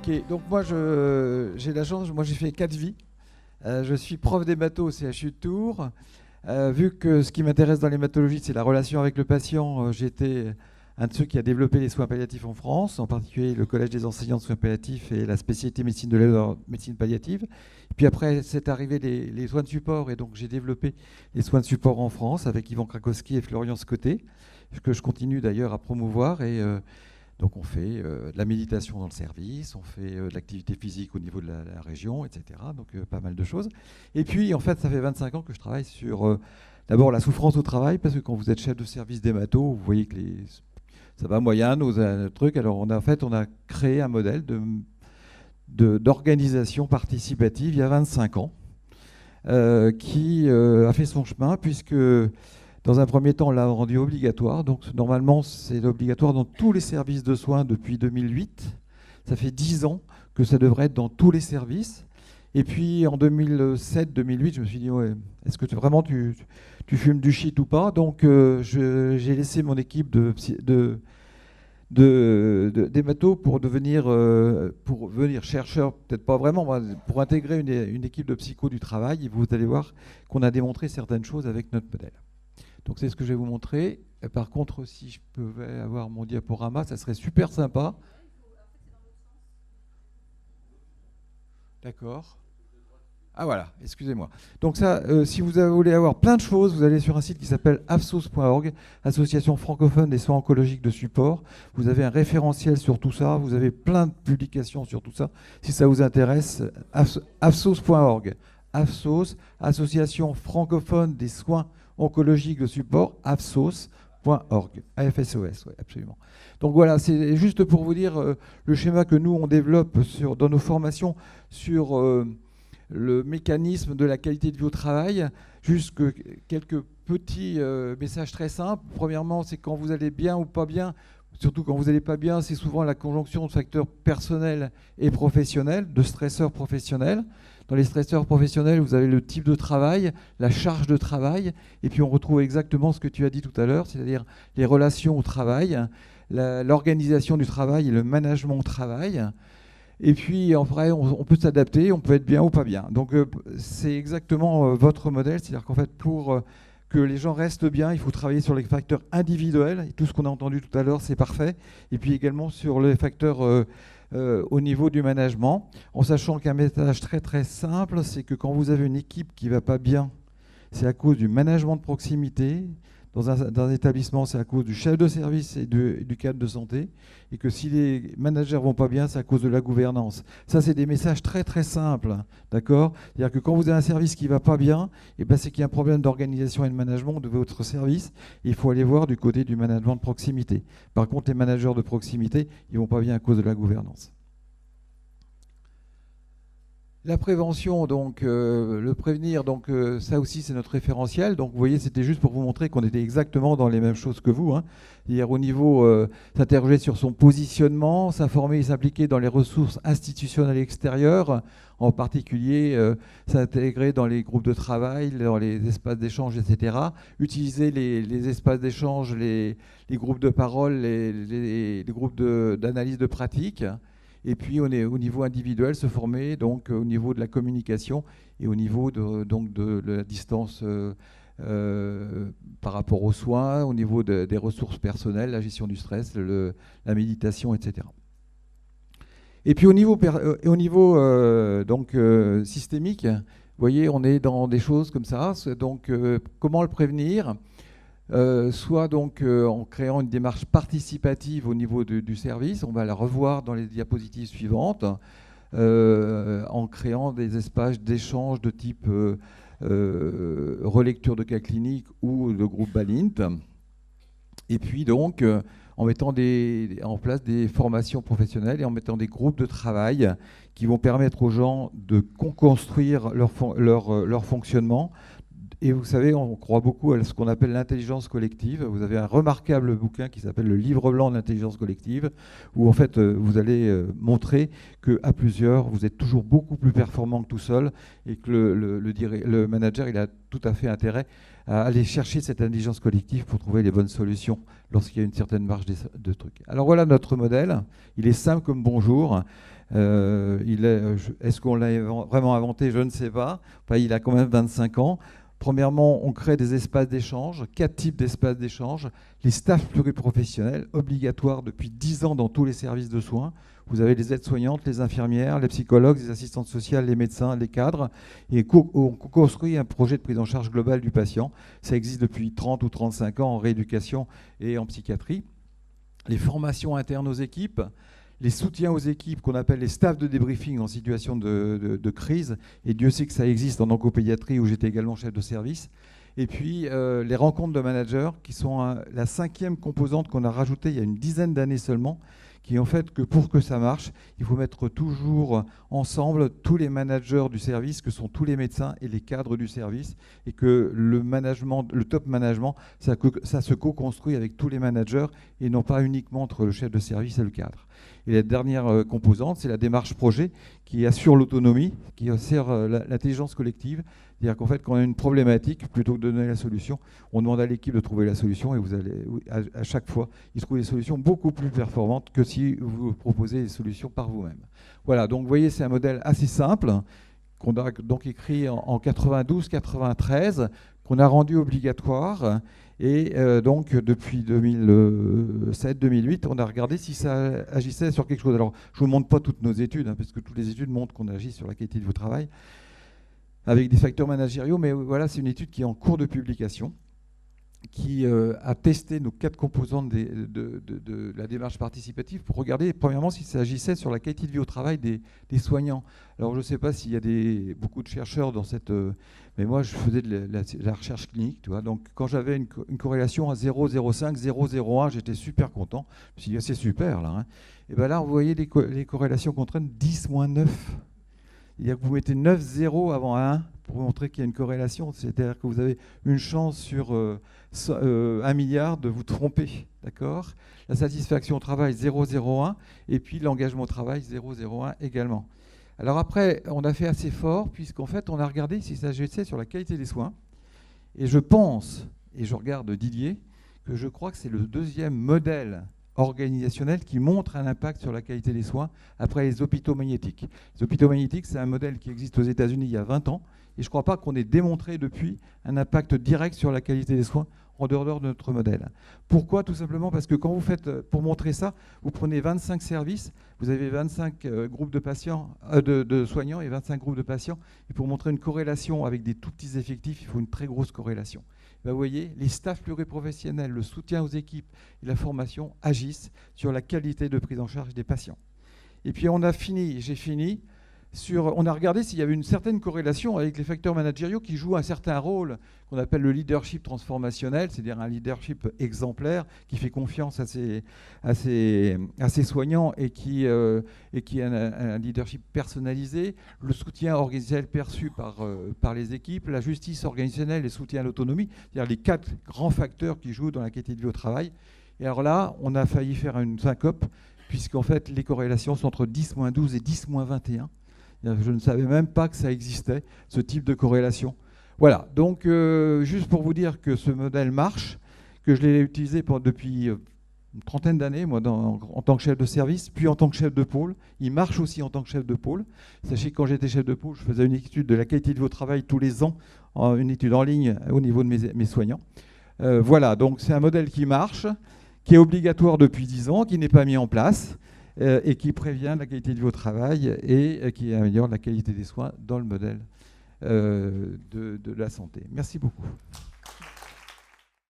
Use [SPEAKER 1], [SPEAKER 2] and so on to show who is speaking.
[SPEAKER 1] Ok, donc moi j'ai la chance, moi j'ai fait 4 vies. Je suis prof d'hémato au CHU de Tours. Vu que ce qui m'intéresse dans l'hématologie, c'est la relation avec le patient, j'ai été un de ceux qui a développé les soins palliatifs en France, en particulier le Collège des enseignants de soins palliatifs et la spécialité médecine de l'aide en médecine palliative. Puis après, c'est arrivé les soins de support, et donc j'ai développé les soins de support en France avec Yvan Krakowski et Florian Scotté, que je continue d'ailleurs à promouvoir. Donc on fait de la méditation dans le service, on fait de l'activité physique au niveau de la région, etc. Donc pas mal de choses. Et puis en fait, ça fait 25 ans que je travaille sur d'abord la souffrance au travail, parce que quand vous êtes chef de service d'hémato, vous voyez que ça va moyen, nos trucs. Alors on a créé un modèle d'organisation participative il y a 25 ans, qui a fait son chemin, puisque dans un premier temps, on l'a rendu obligatoire. Donc normalement, c'est obligatoire dans tous les services de soins depuis 2008. Ça fait 10 ans que ça devrait être dans tous les services. Et puis en 2007-2008, je me suis dit, ouais, est-ce que vraiment tu fumes du shit ou pas? Donc j'ai laissé mon équipe d'hémato pour venir chercheur, peut-être pas vraiment, pour intégrer une équipe de psycho du travail. Et vous allez voir qu'on a démontré certaines choses avec notre modèle. Donc c'est ce que je vais vous montrer. Par contre, si je pouvais avoir mon diaporama, ça serait super sympa. D'accord. Ah voilà, excusez-moi. Donc ça, si vous voulez avoir plein de choses, vous allez sur un site qui s'appelle afsos.org, Association francophone des soins oncologiques de support. Vous avez un référentiel sur tout ça, vous avez plein de publications sur tout ça. Si ça vous intéresse, afsos.org. Afsos, Association francophone des soins oncologique de support, afsos.org. AFSOS, oui, absolument. Donc voilà, c'est juste pour vous dire le schéma que nous, on développe dans nos formations sur le mécanisme de la qualité de vie au travail. Juste quelques petits messages très simples. Premièrement, c'est quand vous allez bien ou pas bien. Surtout quand vous n'allez pas bien, c'est souvent la conjonction de facteurs personnels et professionnels, de stresseurs professionnels. Dans les stresseurs professionnels, vous avez le type de travail, la charge de travail, et puis on retrouve exactement ce que tu as dit tout à l'heure, c'est-à-dire les relations au travail, l'organisation du travail et le management au travail. Et puis après, on peut s'adapter, on peut être bien ou pas bien. Donc c'est exactement votre modèle, c'est-à-dire qu'en fait, pour que les gens restent bien, il faut travailler sur les facteurs individuels. Et tout ce qu'on a entendu tout à l'heure, c'est parfait. Et puis également sur les facteurs au niveau du management, en sachant qu'un message très très simple, c'est que quand vous avez une équipe qui ne va pas bien, c'est à cause du management de proximité. Dans un établissement, c'est à cause du chef de service et du cadre de santé. Et que si les managers ne vont pas bien, c'est à cause de la gouvernance. Ça, c'est des messages très très simples, d'accord? C'est-à-dire que quand vous avez un service qui ne va pas bien, c'est qu'il y a un problème d'organisation et de management de votre service. Et il faut aller voir du côté du management de proximité. Par contre, les managers de proximité, ils ne vont pas bien à cause de la gouvernance. La prévention, donc le prévenir, donc ça aussi c'est notre référentiel. Donc vous voyez, c'était juste pour vous montrer qu'on était exactement dans les mêmes choses que vous. C'est-à-dire au niveau s'interroger sur son positionnement, s'informer et s'impliquer dans les ressources institutionnelles extérieures, en particulier s'intégrer dans les groupes de travail, dans les espaces d'échange, etc. Utiliser les espaces d'échange, les groupes de parole, les groupes d'analyse de pratique. Et puis, on est au niveau individuel, se former donc au niveau de la communication et au niveau de la distance par rapport aux soins, au niveau des ressources personnelles, la gestion du stress, la méditation, etc. Et puis au niveau systémique, vous voyez, on est dans des choses comme ça. Donc, comment le prévenir ? Soit donc en créant une démarche participative au niveau du service, on va la revoir dans les diapositives suivantes, en créant des espaces d'échange de type relecture de cas cliniques ou de groupe Balint. Et puis donc en mettant en place des formations professionnelles et en mettant des groupes de travail qui vont permettre aux gens de construire leur fonctionnement. Et vous savez, on croit beaucoup à ce qu'on appelle l'intelligence collective. Vous avez un remarquable bouquin qui s'appelle le Livre blanc de l'intelligence collective, où en fait vous allez montrer qu'à plusieurs, vous êtes toujours beaucoup plus performant que tout seul, et que le manager, il a tout à fait intérêt à aller chercher cette intelligence collective pour trouver les bonnes solutions lorsqu'il y a une certaine marge de trucs. Alors voilà notre modèle. Il est simple comme bonjour. Est-ce qu'on l'a vraiment inventé? Je ne sais pas. Enfin, il a quand même 25 ans. Premièrement, on crée des espaces d'échange, 4 types d'espaces d'échange. Les staffs pluriprofessionnels, obligatoires depuis 10 ans dans tous les services de soins. Vous avez les aides-soignantes, les infirmières, les psychologues, les assistantes sociales, les médecins, les cadres. Et on construit un projet de prise en charge globale du patient. Ça existe depuis 30 ou 35 ans en rééducation et en psychiatrie. Les formations internes aux équipes, les soutiens aux équipes qu'on appelle les staffs de débriefing en situation de crise, et Dieu sait que ça existe en oncopédiatrie où j'étais également chef de service. Et puis les rencontres de managers qui sont la 5e composante qu'on a rajoutée il y a une dizaine d'années seulement, qui est en fait que pour que ça marche, il faut mettre toujours ensemble tous les managers du service, que sont tous les médecins et les cadres du service, et que le management, le top management, ça se co-construit avec tous les managers et non pas uniquement entre le chef de service et le cadre. Et la dernière composante, c'est la démarche projet qui assure l'autonomie, qui assure l'intelligence collective. C'est-à-dire qu'en fait, quand on a une problématique, plutôt que de donner la solution, on demande à l'équipe de trouver la solution et vous allez, à chaque fois, ils trouvent des solutions beaucoup plus performantes que si vous proposez des solutions par vous-même. Voilà, donc vous voyez, c'est un modèle assez simple qu'on a donc écrit en 92-93, qu'on a rendu obligatoire. Et donc, depuis 2007-2008, on a regardé si ça agissait sur quelque chose. Alors, je ne vous montre pas toutes nos études, hein, parce que toutes les études montrent qu'on agit sur la qualité de votre travail avec des facteurs managériaux. Mais voilà, c'est une étude qui est en cours de publication, qui a testé nos 4 composantes de la démarche participative pour regarder, premièrement, s'il s'agissait sur la qualité de vie au travail des soignants. Alors, je ne sais pas s'il y a beaucoup de chercheurs dans cette... mais moi, je faisais de la recherche clinique, tu vois. Donc, quand j'avais une corrélation à 0,05, 0,01, j'étais super content. Je me suis dit, c'est super, là. Hein. Et bien là, vous voyez les corrélations qu'on traîne, 10-9. C'est-à-dire que vous mettez 9 zéros avant 1 pour montrer qu'il y a une corrélation. C'est-à-dire que vous avez une chance sur 1 milliard de vous tromper. D'accord ? La satisfaction au travail, 0,01. Et puis l'engagement au travail, 0,01 également. Alors après, on a fait assez fort, puisqu'en fait, on a regardé s'il s'agissait sur la qualité des soins. Et je pense, et je regarde Didier, que je crois que c'est le 2e modèle organisationnel qui montre un impact sur la qualité des soins après les hôpitaux magnétiques. Les hôpitaux magnétiques, c'est un modèle qui existe aux États-Unis il y a 20 ans, et je ne crois pas qu'on ait démontré depuis un impact direct sur la qualité des soins en dehors de notre modèle. Pourquoi ? Tout simplement parce que quand vous faites, pour montrer ça, vous prenez 25 services, vous avez 25 groupes de patients, de soignants et 25 groupes de patients, et pour montrer une corrélation avec des tout petits effectifs, il faut une très grosse corrélation. Ben vous voyez, les staffs pluriprofessionnels, le soutien aux équipes et la formation agissent sur la qualité de prise en charge des patients. Et puis on a fini, on a regardé s'il y avait une certaine corrélation avec les facteurs managériaux qui jouent un certain rôle qu'on appelle le leadership transformationnel, c'est-à-dire un leadership exemplaire qui fait confiance à ses soignants et qui a un leadership personnalisé, le soutien organisationnel perçu par les équipes, la justice organisationnelle et le soutien à l'autonomie, c'est-à-dire les 4 grands facteurs qui jouent dans la qualité de vie au travail. Et alors là, on a failli faire une syncope, puisqu'en fait, les corrélations sont entre 10-12 et 10-21. Je ne savais même pas que ça existait, ce type de corrélation. Voilà, donc juste pour vous dire que ce modèle marche, que je l'ai utilisé depuis une trentaine d'années, moi, en tant que chef de service, puis en tant que chef de pôle. Il marche aussi en tant que chef de pôle. Sachez que quand j'étais chef de pôle, je faisais une étude de la qualité de vie au travail tous les ans, une étude en ligne au niveau de mes soignants. Voilà, donc c'est un modèle qui marche, qui est obligatoire depuis 10 ans, qui n'est pas mis en place, et qui prévient la qualité de vie au travail et qui améliore la qualité des soins dans le modèle de la santé. Merci beaucoup.